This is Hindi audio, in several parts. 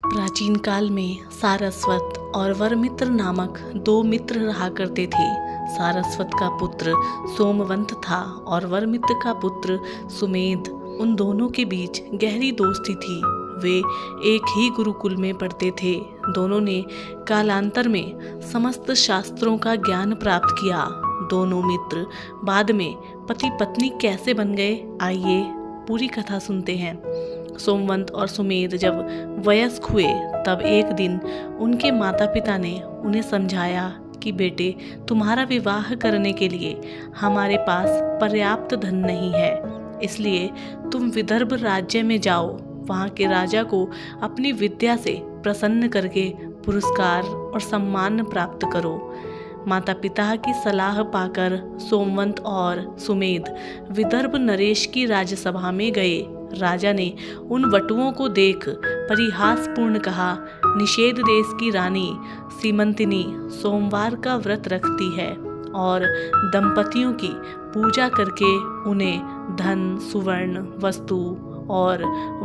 प्राचीन काल में सारस्वत और वरमित्र नामक दो मित्र रहा करते थे। सारस्वत का पुत्र सोमवंत था और वरमित्र का पुत्र सुमेध। उन दोनों के बीच गहरी दोस्ती थी। वे एक ही गुरुकुल में पढ़ते थे। दोनों ने कालांतर में समस्त शास्त्रों का ज्ञान प्राप्त किया। दोनों मित्र बाद में पति पत्नी कैसे बन गए, आइए पूरी कथा सुनते हैं। सोमवंत और सुमेध जब वयस्क हुए तब एक दिन उनके माता पिता ने उन्हें समझाया कि बेटे, तुम्हारा विवाह करने के लिए हमारे पास पर्याप्त धन नहीं है, इसलिए तुम विदर्भ राज्य में जाओ। वहाँ के राजा को अपनी विद्या से प्रसन्न करके पुरस्कार और सम्मान प्राप्त करो। माता पिता की सलाह पाकर सोमवंत और सुमेध विदर्भ नरेश की राज्यसभा में गए। राजा ने उन वटुओं को देख परिहासपूर्ण कहा, निषेध देश की रानी सीमंतिनी सोमवार का व्रत रखती है और दंपतियों की पूजा करके उन्हें धन, सुवर्ण, वस्तु और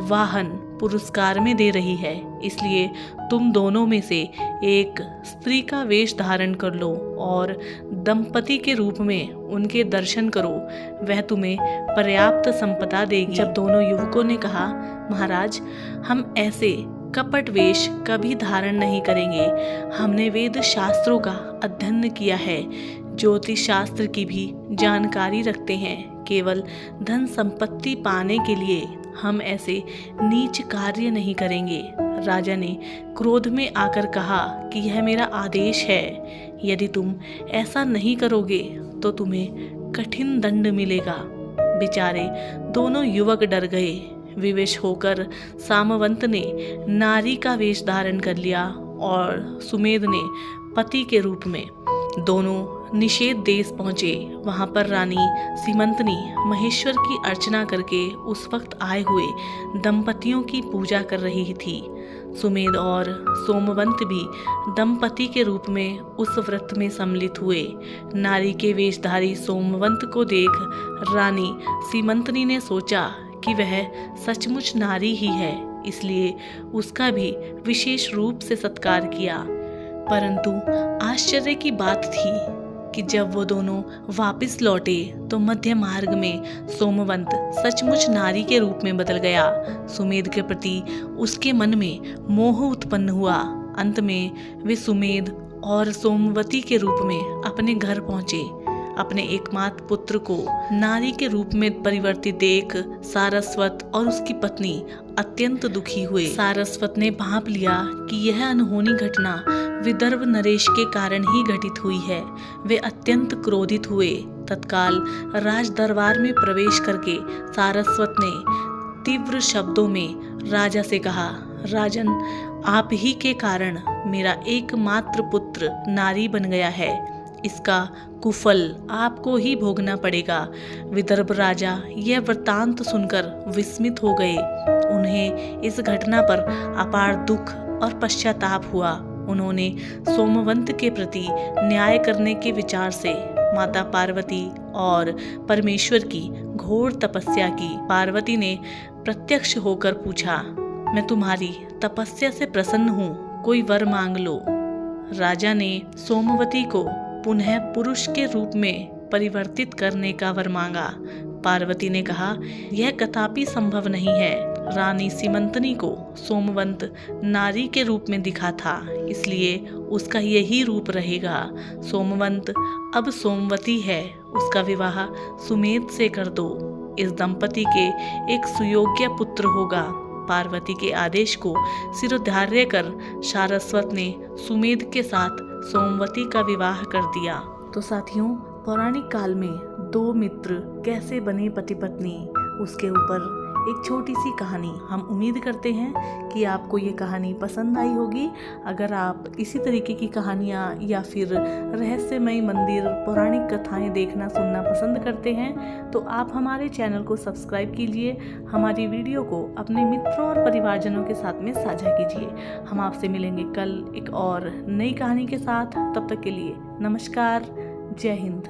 वाहन पुरस्कार में दे रही है, इसलिए तुम दोनों में से एक स्त्री का वेश धारण कर लो और दंपति के रूप में उनके दर्शन करो, वह तुम्हें पर्याप्त संपदा देगी। जब दोनों युवकों ने कहा, महाराज, हम ऐसे कपट वेश कभी धारण नहीं करेंगे। हमने वेद शास्त्रों का अध्ययन किया है, ज्योतिष शास्त्र की भी जानकारी रखते हैं। केवल धन संपत्ति पाने के लिए हम ऐसे नीच कार्य नहीं करेंगे। राजा ने क्रोध में आकर कहा कि यह मेरा आदेश है, यदि तुम ऐसा नहीं करोगे तो तुम्हें कठिन दंड मिलेगा। बेचारे दोनों युवक डर गए। विवश होकर सामवंत ने नारी का वेश धारण कर लिया और सुमेध ने पति के रूप में। दोनों निषेध देश पहुंचे। वहां पर रानी सीमंतनी महेश्वर की अर्चना करके उस वक्त आए हुए दंपतियों की पूजा कर रही थी। सुमेध और सोमवंत भी दंपति के रूप में उस व्रत में सम्मिलित हुए। नारी के वेशधारी सोमवंत को देख रानी सीमंतनी ने सोचा कि वह सचमुच नारी ही है, इसलिए उसका भी विशेष रूप से सत्कार किया। परंतु आश्चर्य की बात थी कि जब वो दोनों वापस लौटे तो मध्य मार्ग में सोमवंत सचमुच नारी के रूप में बदल गया। सुमेध के प्रति उसके मन में मोह उत्पन्न हुआ। अंत में वे सुमेध और सोमवती के रूप में अपने घर पहुंचे। अपने एकमात्र पुत्र को नारी के रूप में परिवर्तित देख सारस्वत और उसकी पत्नी अत्यंत दुखी हुए। सारस्वत ने भांप लिया कि यह अनहोनी घटना विदर्भ नरेश के कारण ही घटित हुई है। वे अत्यंत क्रोधित हुए। तत्काल राज दरबार में प्रवेश करके सारस्वत ने तीव्र शब्दों में राजा से कहा, राजन, आप ही के कारण मेरा एकमात्र पुत्र नारी बन गया है। इसका कुफल आपको ही भोगना पड़ेगा। विदर्भ राजा यह वृत्तांत सुनकर विस्मित हो गए। उन्हें इस घटना पर अपार दुख और पश्चाताप हुआ। उन्होंने सोमवंत के प्रति न्याय करने के विचार से माता पार्वती और परमेश्वर की घोर तपस्या की। पार्वती ने प्रत्यक्ष होकर पूछा, मैं तुम्हारी तपस्या से प्रसन्न हूँ, कोई वर मांग लो। राजा ने सोमवती को पुनः पुरुष के रूप में परिवर्तित करने का वर मांगा। पार्वती ने कहा, यह कदापि संभव नहीं है। रानी सीमंतनी को सोमवंत नारी के रूप में दिखा था, इसलिए उसका यही रूप रहेगा। सोमवंत अब सोमवती है, उसका विवाह सुमेध से कर दो। इस दंपति के एक सुयोग्य पुत्र होगा। पार्वती के आदेश को सिरोधार्य कर सारस्वत ने सुमेध के साथ सोमवती का विवाह कर दिया। तो साथियों, पौराणिक काल में दो मित्र कैसे बने पति पत्नी, उसके ऊपर एक छोटी सी कहानी। हम उम्मीद करते हैं कि आपको ये कहानी पसंद आई होगी। अगर आप इसी तरीके की कहानियाँ या फिर रहस्यमय मंदिर, पौराणिक कथाएं देखना सुनना पसंद करते हैं तो आप हमारे चैनल को सब्सक्राइब कीजिए, हमारी वीडियो को अपने मित्रों और परिवारजनों के साथ में साझा कीजिए। हम आपसे मिलेंगे कल एक और नई कहानी के साथ। तब तक के लिए नमस्कार, जय हिंद।